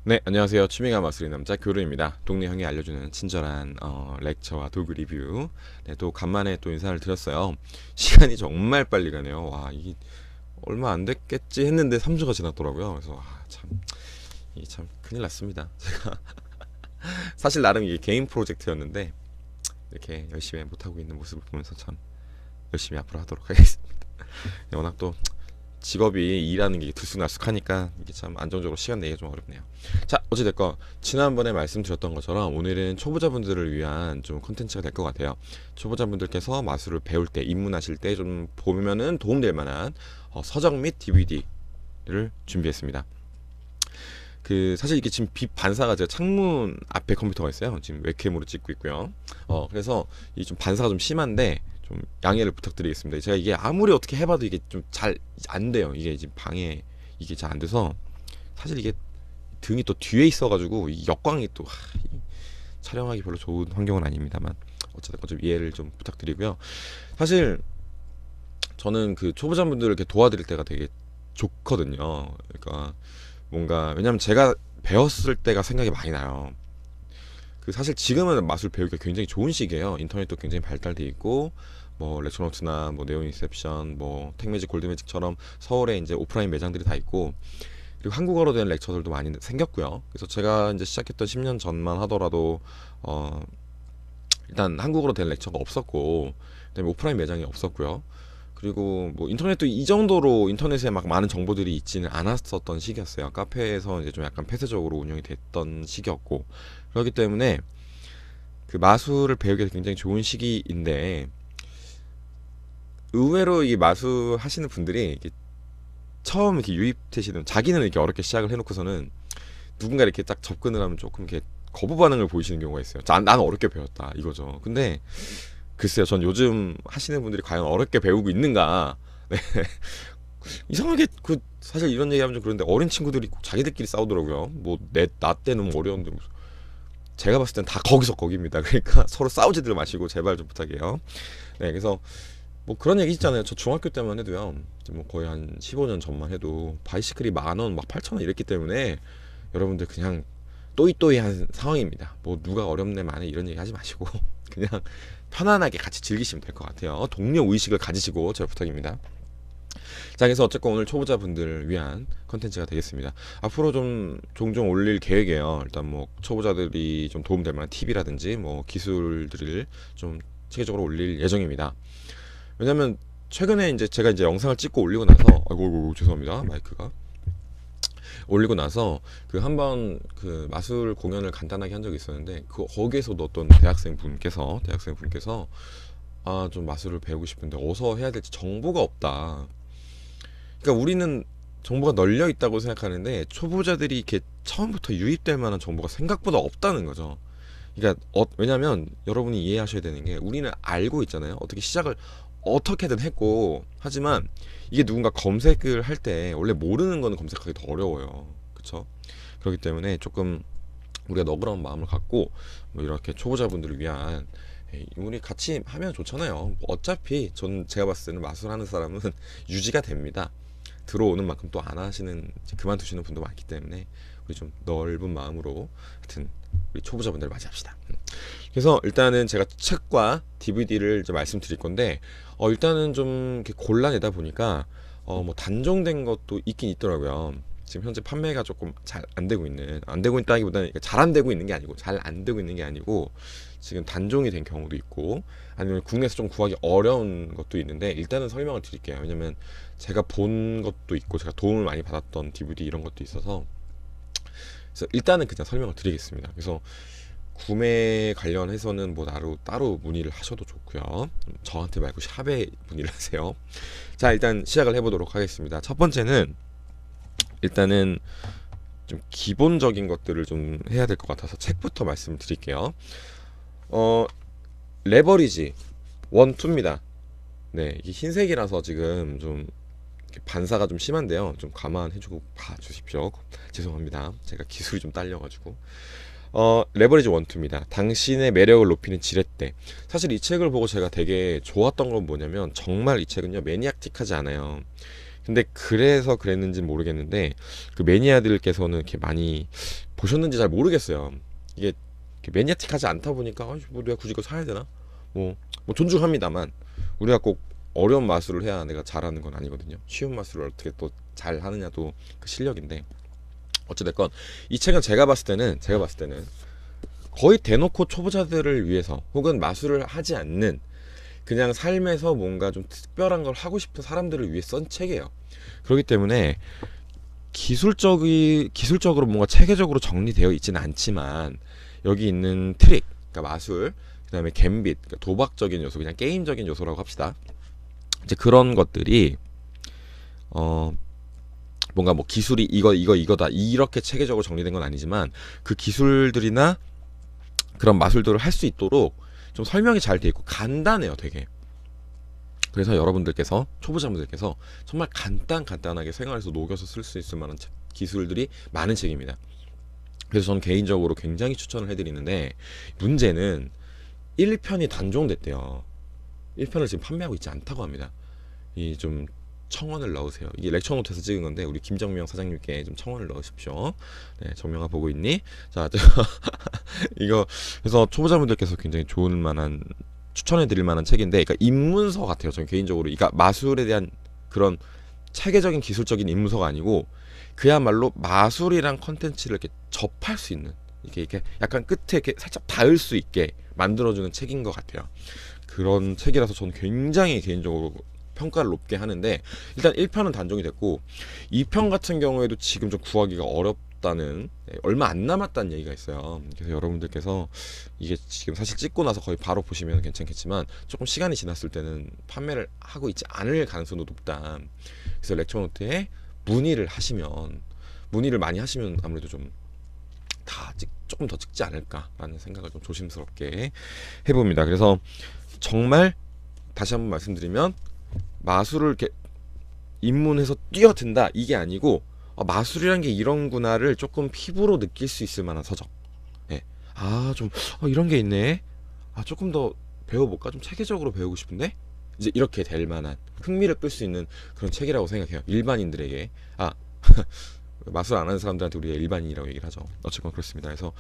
네, 안녕하세요. 취미가 마술인 남자 교루입니다. 동네 형이 알려주는 친절한 렉처와 도구 리뷰. 네, 또 간만에 또 인사를 드렸어요. 시간이 정말 빨리 가네요. 와, 이게 얼마 안 됐겠지 했는데 3주가 지났더라고요. 그래서 참 이게 참 큰일 났습니다. 제가 사실 나름 이게 개인 프로젝트였는데 이렇게 열심히 못하고 있는 모습을 보면서 참 열심히 앞으로 하도록 하겠습니다. 워낙 또 직업이 일하는 게 들쑥날쑥하니까 이게 참 안정적으로 시간 내기가 좀 어렵네요. 자, 어찌됐건 지난번에 말씀드렸던 것처럼 오늘은 초보자분들을 위한 좀 콘텐츠가 될 것 같아요. 초보자분들께서 마술을 배울 때, 입문하실 때 좀 보면은 도움될 만한 서적 및 DVD를 준비했습니다. 그 사실 이게 지금 빛 반사가 제가 창문 앞에 컴퓨터가 있어요. 지금 웹캠으로 찍고 있고요. 그래서 이 좀 반사가 좀 심한데 좀 양해를 부탁드리겠습니다. 제가 이게 아무리 어떻게 해봐도 이게 좀 잘 안 돼요. 이게 지금 방에 이게 잘 안 돼서 사실 이게 등이 또 뒤에 있어가지고 이 역광이 또 촬영하기 별로 좋은 환경은 아닙니다만 어쨌든 좀 이해를 좀 부탁드리고요. 사실 저는 그 초보자분들을 이렇게 도와드릴 때가 되게 좋거든요. 그러니까 뭔가 왜냐면 제가 배웠을 때가 생각이 많이 나요. 그 사실 지금은 마술 배우기가 굉장히 좋은 시기예요. 인터넷도 굉장히 발달돼 있고 뭐 렉처노트나 뭐 네오인셉션, 뭐 택매직, 골드매직처럼 서울에 이제 오프라인 매장들이 다 있고 그리고 한국어로 된 렉처들도 많이 생겼고요. 그래서 제가 이제 시작했던 10년 전만 하더라도 어 일단 한국어로 된 렉처가 없었고 그다음에 오프라인 매장이 없었고요. 그리고 뭐 인터넷도 이 정도로 인터넷에 막 많은 정보들이 있지는 않았었던 시기였어요. 카페에서 이제 좀 약간 폐쇄적으로 운영이 됐던 시기였고 그렇기 때문에 그 마술을 배우기 굉장히 좋은 시기인데 의외로 이 마술 하시는 분들이 이렇게 처음 이렇게 유입되시는 자기는 이렇게 어렵게 시작을 해놓고서는 누군가 이렇게 딱 접근을 하면 조금 이렇게 거부 반응을 보이시는 경우가 있어요. 나는 어렵게 배웠다 이거죠. 근데 글쎄요, 전 요즘 하시는 분들이 과연 어렵게 배우고 있는가? 네. 이상하게 그 사실 이런 얘기하면 좀 그런데 어린 친구들이 꼭 자기들끼리 싸우더라고요. 뭐 나 때는 뭐 어려운데 제가 봤을 땐 다 거기서 거기입니다. 그러니까 서로 싸우지들 마시고 제발 좀 부탁해요. 네, 그래서 뭐 그런 얘기 있잖아요. 저 중학교 때만 해도요. 뭐 거의 한 15년 전만 해도 바이시클이 10,000원, 막 8,000원 이랬기 때문에 여러분들 그냥 또이또이한 상황입니다. 뭐 누가 어렵네 마네 이런 얘기 하지 마시고 그냥 편안하게 같이 즐기시면 될 것 같아요. 동료 의식을 가지시고 제가 부탁입니다. 자, 그래서 어쨌건 오늘 초보자분들을 위한 컨텐츠가 되겠습니다. 앞으로 좀 종종 올릴 계획이에요. 일단 뭐 초보자들이 좀 도움될 만한 팁이라든지 뭐 기술들을 좀 체계적으로 올릴 예정입니다. 왜냐면 최근에 이제 제가 이제 영상을 찍고 올리고 나서 아이고 죄송합니다. 마이크가 올리고 나서 그 한번 그 마술 공연을 간단하게 한 적이 있었는데 그 거기에서도 어떤 대학생 분께서 좀 마술을 배우고 싶은데 어디서 해야 될지 정보가 없다. 그러니까 우리는 정보가 널려 있다고 생각하는데 초보자들이 이렇게 처음부터 유입될 만한 정보가 생각보다 없다는 거죠. 그러니까 왜냐면 여러분이 이해하셔야 되는 게 우리는 알고 있잖아요. 어떻게 시작을 어떻게든 했고 하지만 이게 누군가 검색을 할 때 원래 모르는 거는 검색하기 더 어려워요. 그렇죠? 그렇기 때문에 조금 우리가 너그러운 마음을 갖고 뭐 이렇게 초보자분들을 위한 우리 같이 하면 좋잖아요. 뭐 어차피 제가 봤을 때는 마술하는 사람은 유지가 됩니다. 들어오는 만큼 또 안 하시는 그만두시는 분도 많기 때문에 우리 좀 넓은 마음으로 하여튼 우리 초보자분들 맞이합시다. 그래서 일단은 제가 책과 DVD를 이제 말씀드릴 건데 일단은 좀 이렇게 골라내다 보니까 뭐 단종된 것도 있긴 있더라고요. 지금 현재 판매가 조금 잘 안 되고 있다기보다는 잘 안 되고 있는 게 아니고 잘 안 되고 있는 게 아니고 지금 단종이 된 경우도 있고 아니면 국내에서 좀 구하기 어려운 것도 있는데 일단은 설명을 드릴게요. 왜냐면 제가 본 것도 있고 제가 도움을 많이 받았던 DVD 이런 것도 있어서 그래서 일단은 그냥 설명을 드리겠습니다. 그래서 구매 관련해서는 뭐 따로 문의를 하셔도 좋고요. 저한테 말고 샵에 문의를 하세요. 자, 일단 시작을 해보도록 하겠습니다. 첫 번째는 일단은 좀 기본적인 것들을 좀 해야 될 것 같아서 책부터 말씀드릴게요. 레버리지 1, 2입니다. 네, 이게 흰색이라서 지금 좀 반사가 좀 심한데요. 좀 감안해주고 봐주십시오. 죄송합니다. 제가 기술이 좀 딸려가지고. 레버리지 1, 2입니다. 당신의 매력을 높이는 지렛대. 사실 이 책을 보고 제가 되게 좋았던 건 뭐냐면 정말 이 책은요 매니악틱하지 않아요. 근데 그래서 그랬는지는 모르겠는데 그 매니아들께서는 이렇게 많이 보셨는지 잘 모르겠어요. 이게 매니아틱하지 않다 보니까 뭐 내가 굳이 이거 사야 되나? 뭐 존중합니다만 우리가 꼭 어려운 마술을 해야 내가 잘하는 건 아니거든요. 쉬운 마술을 어떻게 또 잘 하느냐도 그 실력인데 어찌됐건 이 책은 제가 봤을 때는 거의 대놓고 초보자들을 위해서 혹은 마술을 하지 않는 그냥 삶에서 뭔가 좀 특별한 걸 하고 싶은 사람들을 위해 쓴 책이에요. 그렇기 때문에 기술적으로 뭔가 체계적으로 정리되어 있지는 않지만 여기 있는 트릭, 그러니까 마술, 그다음에 갬빗, 그러니까 도박적인 요소, 그냥 게임적인 요소라고 합시다. 이제 그런 것들이 뭔가 뭐 기술이 이거다 이렇게 체계적으로 정리된 건 아니지만 그 기술들이나 그런 마술들을 할 수 있도록 좀 설명이 잘 돼 있고 간단해요, 되게. 그래서 여러분들께서 초보자분들께서 정말 간단하게 생활에서 녹여서 쓸 수 있을 만한 기술들이 많은 책입니다. 그래서 저는 개인적으로 굉장히 추천을 해드리는데 문제는 1편이 단종됐대요. 1편을 지금 판매하고 있지 않다고 합니다. 이 좀 청원을 넣으세요. 이게 렉처노트에서 찍은 건데 우리 김정명 사장님께 좀 청원을 넣으십시오. 네, 정명아 보고 있니? 자, 이거 그래서 초보자분들께서 굉장히 좋을 만한 추천해드릴 만한 책인데, 그러니까 입문서 같아요. 저는 개인적으로, 그러니까 마술에 대한 그런 체계적인 기술적인 입문서가 아니고 그야말로 마술이란 컨텐츠를 이렇게 접할 수 있는 이렇게 약간 끝에 이렇게 살짝 닿을 수 있게 만들어주는 책인 것 같아요. 그런 책이라서 저는 굉장히 개인적으로 평가를 높게 하는데 일단 1편은 단종이 됐고 2편 같은 경우에도 지금 좀 구하기가 어렵다는 얼마 안 남았다는 얘기가 있어요. 그래서 여러분들께서 이게 지금 사실 찍고 나서 거의 바로 보시면 괜찮겠지만 조금 시간이 지났을 때는 판매를 하고 있지 않을 가능성도 높다. 그래서 렉처노트에 문의를 많이 하시면 아무래도 좀 조금 더 찍지 않을까라는 생각을 좀 조심스럽게 해봅니다. 그래서 정말 다시 한번 말씀드리면 마술을 이렇게 입문해서 뛰어든다 이게 아니고 마술이란 게 이런구나를 조금 피부로 느낄 수 있을 만한 서적. 예. 좀 이런 게 있네. 조금 더 배워볼까? 좀 체계적으로 배우고 싶은데 이제 이렇게 될 만한 흥미를 끌 수 있는 그런 책이라고 생각해요. 일반인들에게. 마술 안 하는 사람들한테 우리가 일반인이라고 얘기를 하죠. 어쨌건 그렇습니다. 그래서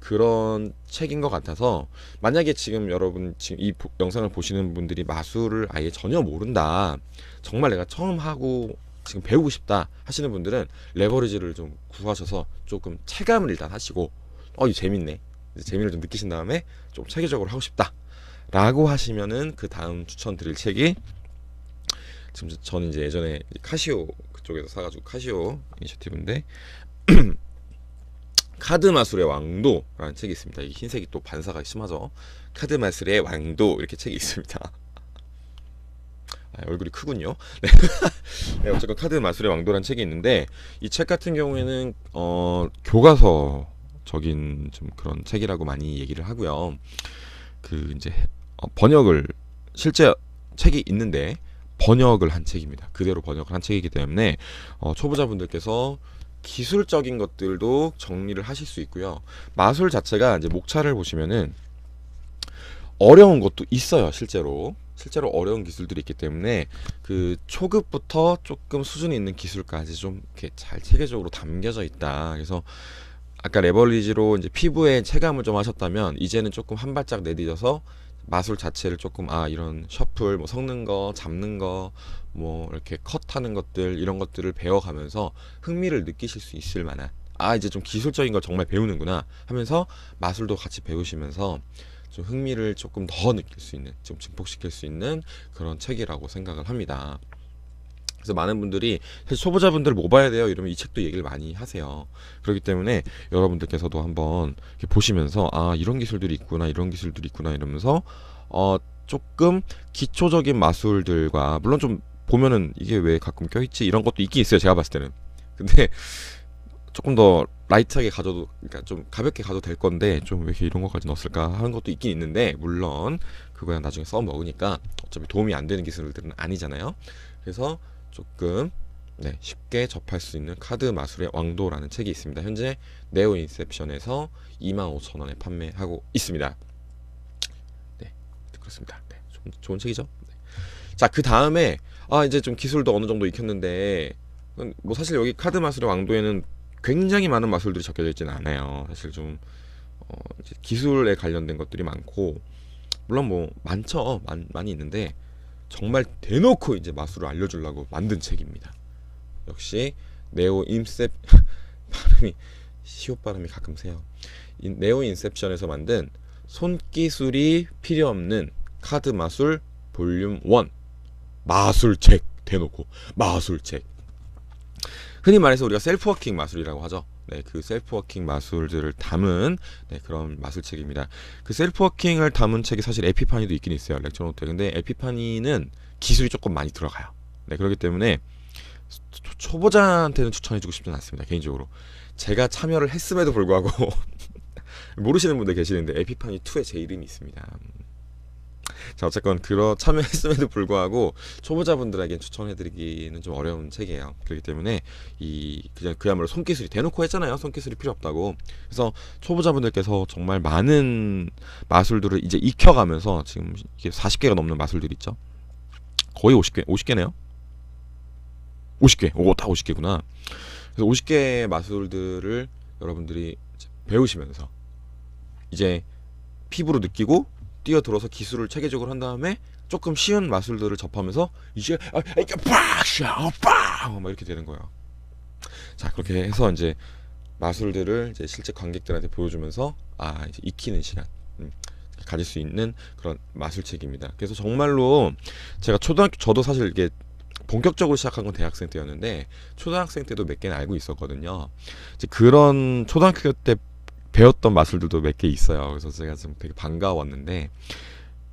그런 책인 것 같아서 만약에 지금 여러분 지금 이 영상을 보시는 분들이 마술을 아예 전혀 모른다, 정말 내가 처음 하고 지금 배우고 싶다 하시는 분들은 레버리지를 좀 구하셔서 조금 체감을 일단 하시고 이거 재밌네, 이제 재미를 좀 느끼신 다음에 좀 체계적으로 하고 싶다 라고 하시면은 그 다음 추천드릴 책이 지금 저는 이제 예전에 카시오 그쪽에서 사가지고 카시오 이니셔티브인데 카드 마술의 왕도라는 책이 있습니다. 이 흰색이 또 반사가 심하죠. 카드 마술의 왕도 이렇게 책이 있습니다. 얼굴이 크군요. 네. 네, 어쨌건 카드 마술의 왕도라는 책이 있는데 이 책 같은 경우에는 교과서적인 좀 그런 책이라고 많이 얘기를 하고요. 그 이제 번역을 실제 책이 있는데 번역을 한 책입니다. 그대로 번역을 한 책이기 때문에 초보자분들께서 기술적인 것들도 정리를 하실 수 있고요. 마술 자체가 이제 목차를 보시면은 어려운 것도 있어요. 실제로 어려운 기술들이 있기 때문에 그 초급부터 조금 수준이 있는 기술까지 좀 이렇게 잘 체계적으로 담겨져 있다. 그래서 아까 레버리지로 이제 피부에 체감을 좀 하셨다면 이제는 조금 한 발짝 내디뎌서 마술 자체를 조금 이런 셔플, 뭐 섞는 거, 잡는 거, 뭐 이렇게 컷하는 것들 이런 것들을 배워가면서 흥미를 느끼실 수 있을 만한 이제 좀 기술적인 걸 정말 배우는구나 하면서 마술도 같이 배우시면서 좀 흥미를 조금 더 느낄 수 있는, 좀 증폭시킬 수 있는 그런 책이라고 생각을 합니다. 그래서 많은 분들이 사실 초보자분들 뭐 봐야 돼요 이러면 이 책도 얘기를 많이 하세요. 그렇기 때문에 여러분들께서도 한번 이렇게 보시면서 이런 기술들이 있구나 이러면서 조금 기초적인 마술들과 물론 좀 보면은 이게 왜 가끔 껴있지 이런 것도 있긴 있어요. 제가 봤을 때는. 근데 조금 더 라이트하게 가져도, 그러니까 좀 가볍게 가도 될 건데 좀 왜 이렇게 이런 것까지 넣었을까 하는 것도 있긴 있는데 물론 그거야 나중에 써먹으니까 어차피 도움이 안 되는 기술들은 아니잖아요. 그래서 조금 쉽게 접할 수 있는 카드 마술의 왕도라는 책이 있습니다. 현재 네오 인셉션에서 25,000원에 판매하고 있습니다. 네, 그렇습니다. 네, 좋은 책이죠. 네. 자, 그 다음에 이제 좀 기술도 어느 정도 익혔는데 뭐 사실 여기 카드 마술의 왕도에는 굉장히 많은 마술들이 적혀져 있지는 않아요. 사실 좀 이제 기술에 관련된 것들이 많고 물론 뭐 많죠. 많이 있는데 정말 대놓고 이제 마술을 알려주려고 만든 책입니다. 역시 네오 인셉 발음이 시옷 발음이 가끔 세요. 네오 인셉션에서 만든 손기술이 필요 없는 카드 마술 볼륨 1 마술책 대놓고 마술책. 흔히 말해서 우리가 셀프워킹 마술이라고 하죠. 네, 그 셀프워킹 마술들을 담은 그런 마술책입니다. 그 셀프워킹을 담은 책이 사실 에피파니도 있긴 있어요. 렉처노트에. 근데 에피파니는 기술이 조금 많이 들어가요. 네, 그렇기 때문에 초보자한테는 추천해주고 싶지는 않습니다. 개인적으로. 제가 참여를 했음에도 불구하고 모르시는 분들 계시는데 에피파니 2에 제 이름이 있습니다. 자, 어쨌건 참여했음에도 불구하고 초보자분들에겐 추천해드리기는 좀 어려운 책이에요. 그렇기 때문에 그냥 그야말로 손기술이 대놓고 했잖아요. 손기술이 필요 없다고. 그래서 초보자분들께서 정말 많은 마술들을 이제 익혀가면서 지금 이게 40개가 넘는 마술들이 있죠. 거의 50개네요. 50개. 오, 딱 50개구나. 그래서 50개의 마술들을 여러분들이 배우시면서 이제 피부로 느끼고 뛰어들어서 기술을 체계적으로 한 다음에 조금 쉬운 마술들을 접하면서 이제 이렇게 막 이렇게 되는 거예요. 자, 그렇게 해서 이제 마술들을 이제 실제 관객들한테 보여주면서 이제 익히는 시간 가질 수 있는 그런 마술책입니다. 그래서 정말로 제가 저도 사실 이게 본격적으로 시작한 건 대학생 때였는데 초등학생 때도 몇 개는 알고 있었거든요. 이제 그런 초등학교 때 배웠던 마술들도 몇 개 있어요. 그래서 제가 좀 되게 반가웠는데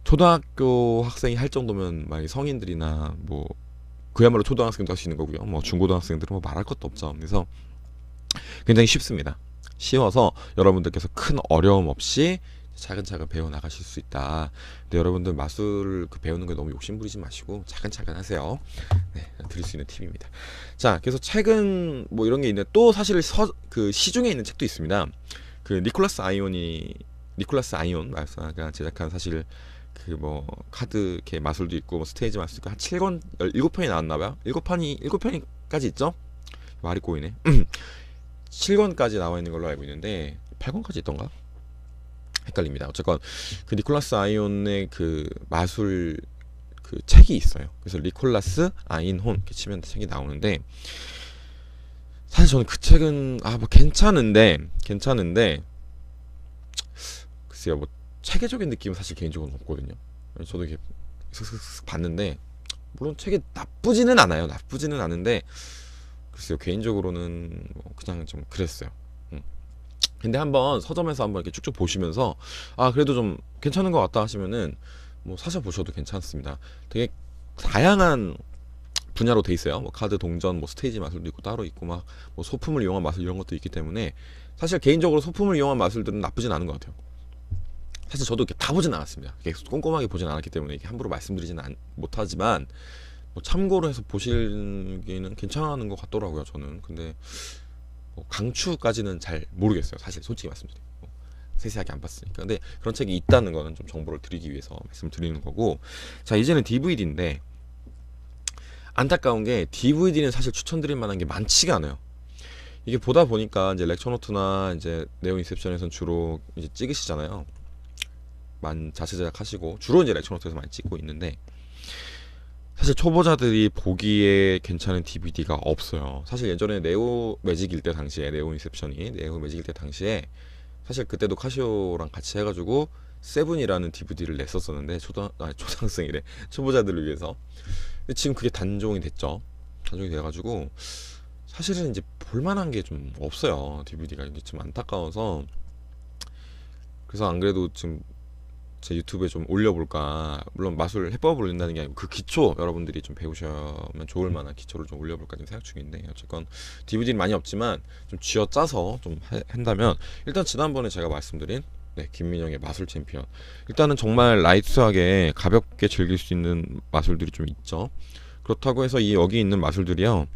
초등학교 학생이 할 정도면 만약 성인들이나 뭐 그야말로 초등학생도 할 수 있는 거고요. 뭐 중고등학생들은 뭐 말할 것도 없죠. 그래서 굉장히 쉽습니다. 쉬워서 여러분들께서 큰 어려움 없이 차근차근 배워 나가실 수 있다. 근데 여러분들 마술을 배우는 거 너무 욕심 부리지 마시고 차근차근 하세요. 네, 드릴 수 있는 팁입니다. 자, 그래서 책은 뭐 이런 게 있는데 또 사실 그 시중에 있는 책도 있습니다. 그 니콜라스 아이온 마술사가 제작한 사실 그 뭐 카드 이렇게 마술도 있고 뭐 스테이지 마술도 있고 한 7권 7편이 나왔나봐요. 7편까지 있죠? 말이 꼬이네. 7권까지 나와 있는 걸로 알고 있는데 8권까지 있던가? 헷갈립니다. 어쨌건 그 니콜라스 아이온의 그 마술 그 책이 있어요. 그래서 니콜라스 아인혼 이렇게 치면 책이 나오는데 사실 저는 그 책은 뭐 괜찮은데 글쎄요, 뭐 체계적인 느낌은 사실 개인적으로 없거든요. 저도 이렇게 슥슥슥 봤는데 물론 책이 나쁘지는 않은데 글쎄요, 개인적으로는 뭐 그냥 좀 그랬어요. 근데 한번 서점에서 한번 이렇게 쭉쭉 보시면서 그래도 좀 괜찮은 것 같다 하시면은 뭐 사셔 보셔도 괜찮습니다. 되게 다양한 분야로 돼 있어요. 뭐 카드 동전, 뭐 스테이지 마술도 있고 따로 있고 막 뭐 소품을 이용한 마술 이런 것도 있기 때문에 사실 개인적으로 소품을 이용한 마술들은 나쁘진 않은 것 같아요. 사실 저도 이렇게 다 보진 않았습니다. 이렇게 꼼꼼하게 보진 않았기 때문에 이렇게 함부로 말씀드리지는 못하지만 뭐 참고로 해서 보시기는 괜찮은 것 같더라고요. 저는 근데 뭐 강추까지는 잘 모르겠어요. 사실 솔직히 말씀드리고 세세하게 안 봤으니까. 근데 그런 책이 있다는 거는 좀 정보를 드리기 위해서 말씀드리는 거고. 자, 이제는 DVD인데 안타까운 게 DVD는 사실 추천드릴 만한 게 많지가 않아요. 이게 보다 보니까 이제 렉처노트나 이제 네오 인셉션에서는 주로 이제 찍으시잖아요. 자체 제작하시고 주로 이제 렉처노트에서 많이 찍고 있는데 사실 초보자들이 보기에 괜찮은 DVD가 없어요. 사실 예전에 네오 매직일 때 당시에 네오 매직일 때 당시에 사실 그때도 카시오랑 같이 해가지고 세븐이라는 DVD를 냈었었는데 초등학생이래 초보자들을 위해서. 근데 지금 그게 단종이 됐죠. 단종이 돼가지고 사실은 이제 볼만한 게 좀 없어요. DVD가 이게 좀 안타까워서. 그래서 안 그래도 지금 제 유튜브에 좀 올려볼까. 물론 마술 해법을 올린다는 게 아니고 그 기초 여러분들이 좀 배우시면 좋을 만한 기초를 좀 올려볼까 지금 생각 중인데 어쨌건 DVD는 많이 없지만 좀 쥐어짜서 좀 한다면 일단 지난번에 제가 말씀드린 김민영의 마술 챔피언 일단은 정말 라이트하게 가볍게 즐길 수 있는 마술들이 좀 있죠. 그렇다고 해서 여기 있는 마술들이요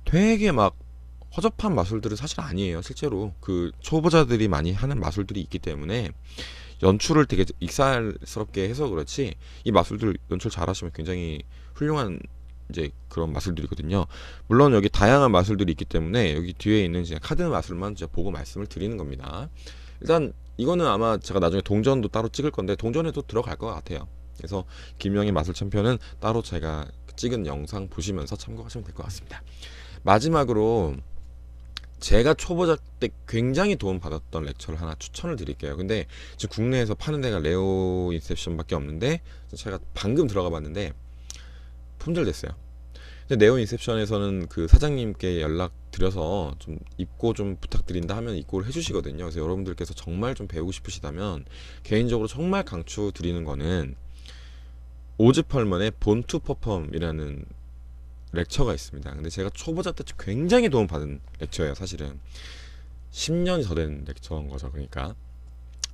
되게 막 허접한 마술들은 사실 아니에요. 실제로 그 초보자들이 많이 하는 마술들이 있기 때문에 연출을 되게 익살스럽게 해서 그렇지 이 마술들 연출 잘하시면 굉장히 훌륭한 이제 그런 마술들이거든요. 물론 여기 다양한 마술들이 있기 때문에 여기 뒤에 있는 이제 카드 마술만 이제 보고 말씀을 드리는 겁니다. 일단 이거는 아마 제가 나중에 동전도 따로 찍을 건데 동전에도 들어갈 것 같아요. 그래서 김영희 마술 챔피언은 따로 제가 찍은 영상 보시면서 참고하시면 될 것 같습니다. 마지막으로 제가 초보자 때 굉장히 도움받았던 렉처를 하나 추천을 드릴게요. 근데 지금 국내에서 파는 데가 레오 인셉션밖에 없는데 제가 방금 들어가 봤는데 품절됐어요. 근데 네오 인셉션에서는 그 사장님께 연락 드려서 좀 입고 좀 부탁드린다 하면 입고를 해주시거든요. 그래서 여러분들께서 정말 좀 배우고 싶으시다면 개인적으로 정말 강추 드리는 거는 오즈 펄먼의 본 투 퍼펌이라는 렉처가 있습니다. 근데 제가 초보자 때 굉장히 도움받은 렉처예요. 사실은 10년이 더 된 렉처인 거죠. 그러니까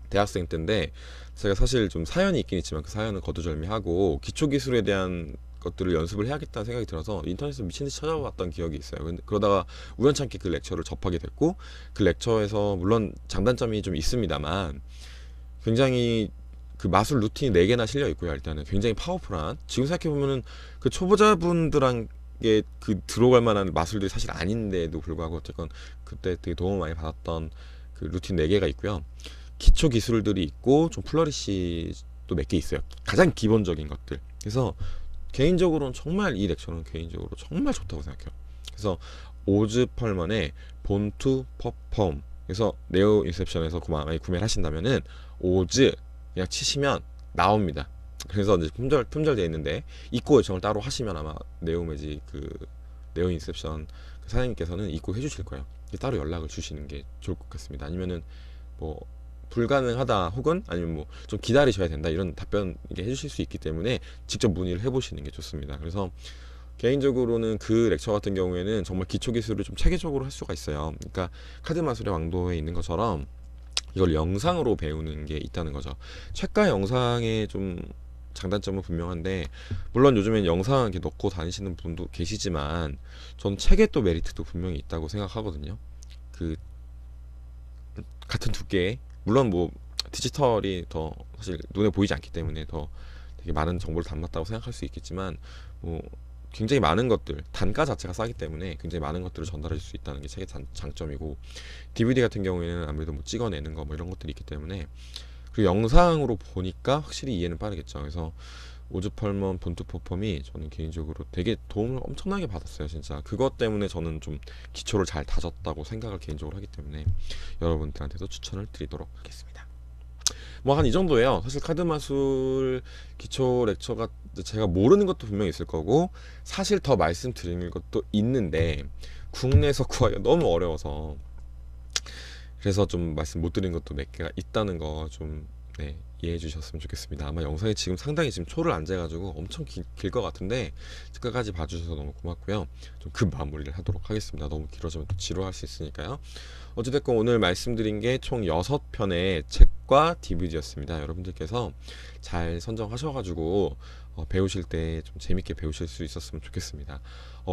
대학생 때인데 제가 사실 좀 사연이 있긴 있지만 그 사연은 거두절미하고 기초기술에 대한 것들을 연습을 해야겠다는 생각이 들어서 인터넷에서 미친듯이 찾아봤던 기억이 있어요. 근데 그러다가 우연찮게 그 렉처를 접하게 됐고 그 렉처에서 물론 장단점이 좀 있습니다만 굉장히 그 마술 루틴이 4개나 실려 있고요. 일단은 굉장히 파워풀한, 지금 생각해보면은 그 초보자분들에게 그 들어갈 만한 마술들이 사실 아닌데도 불구하고 어쨌건 그때 되게 도움을 많이 받았던 그 루틴 4개가 있고요. 기초 기술들이 있고 좀 플러리시도 몇 개 있어요. 가장 기본적인 것들. 그래서 개인적으로는 정말 이 렉처는 개인적으로 정말 좋다고 생각해요. 그래서 오즈 펄먼의 본 투 퍼펌, 그래서 네오 인셉션에서 만약에 구매를 하신다면은 오즈 그냥 치시면 나옵니다. 그래서 이제 품절되어 있는데 입고 요청을 따로 하시면 아마 네오 매직 그 네오 인셉션 그 사장님께서는 입고 해주실 거예요. 따로 연락을 주시는 게 좋을 것 같습니다. 아니면은 뭐 불가능하다 혹은 아니면 뭐 좀 기다리셔야 된다 이런 답변 이게 해주실 수 있기 때문에 직접 문의를 해보시는 게 좋습니다. 그래서 개인적으로는 그 렉처 같은 경우에는 정말 기초 기술을 좀 체계적으로 할 수가 있어요. 그러니까 카드 마술의 왕도에 있는 것처럼 이걸 영상으로 배우는 게 있다는 거죠. 책과 영상의 좀 장단점은 분명한데 물론 요즘엔 영상 이렇게 넣고 다니시는 분도 계시지만 전 책의 또 메리트도 분명히 있다고 생각하거든요. 그 같은 두께, 물론 뭐 디지털이 더 사실 눈에 보이지 않기 때문에 더 되게 많은 정보를 담았다고 생각할 수 있겠지만 뭐 굉장히 많은 것들, 단가 자체가 싸기 때문에 굉장히 많은 것들을 전달해 줄 수 있다는 게 책의 장점이고, DVD 같은 경우에는 아무래도 뭐 찍어내는 거 뭐 이런 것들이 있기 때문에, 그리고 영상으로 보니까 확실히 이해는 빠르겠죠. 그래서 오즈 펄먼 본투 퍼펌이 저는 개인적으로 되게 도움을 엄청나게 받았어요. 진짜 그것 때문에 저는 좀 기초를 잘 다졌다고 생각을 개인적으로 하기 때문에 여러분들한테도 추천을 드리도록 하겠습니다. 뭐 한 이 정도예요. 사실 카드 마술 기초 렉처가 제가 모르는 것도 분명히 있을 거고 사실 더 말씀드리는 것도 있는데 국내에서 구하기가 너무 어려워서 그래서 좀 말씀 못 드린 것도 몇 개가 있다는 거 좀 이해해 주셨으면 좋겠습니다. 아마 영상이 지금 상당히 지금 초를 안 재가지고 엄청 길 것 같은데 끝까지 봐주셔서 너무 고맙고요. 좀 급 마무리를 하도록 하겠습니다. 너무 길어지면 또 지루할 수 있으니까요. 어찌됐건 오늘 말씀드린 게 총 6편의 책과 DVD였습니다. 여러분들께서 잘 선정하셔가지고 배우실 때 좀 재밌게 배우실 수 있었으면 좋겠습니다.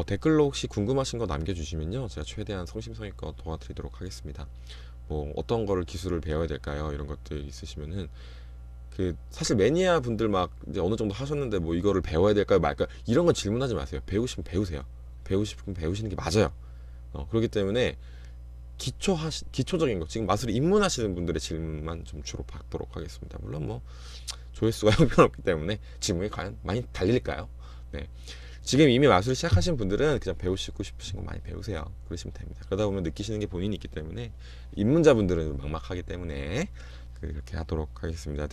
댓글로 혹시 궁금하신 거 남겨주시면요, 제가 최대한 성심성의껏 도와드리도록 하겠습니다. 뭐 어떤 거를 기술을 배워야 될까요? 이런 것들 있으시면은 그 사실 매니아 분들 막 이제 어느 정도 하셨는데 뭐 이거를 배워야 될까요 말까요 이런 건 질문하지 마세요. 배우시면 배우세요. 배우시면 배우시는 게 맞아요. 그렇기 때문에 기초적인 거, 지금 마술을 입문하시는 분들의 질문만 좀 주로 받도록 하겠습니다. 물론 뭐 조회수가 형편없기 때문에 질문이 과연 많이 달릴까요? 네. 지금 이미 마술 시작하신 분들은 그냥 배우시고 싶으신 거 많이 배우세요. 그러시면 됩니다. 그러다 보면 느끼시는 게 본인이 있기 때문에, 입문자분들은 막막하기 때문에 그렇게 하도록 하겠습니다.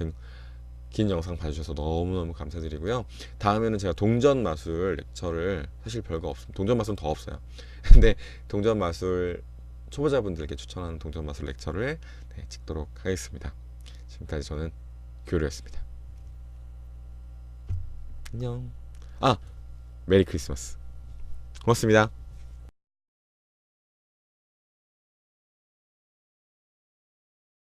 긴 영상 봐주셔서 너무너무 감사드리고요. 다음에는 제가 동전 마술 렉처를, 사실 별거 없습니다. 동전 마술은 더 없어요. 근데 동전 마술 초보자분들께 추천하는 동전 마술 렉처를 찍도록 하겠습니다. 지금까지 저는 교류였습니다. 안녕. 메리 크리스마스. 고맙습니다.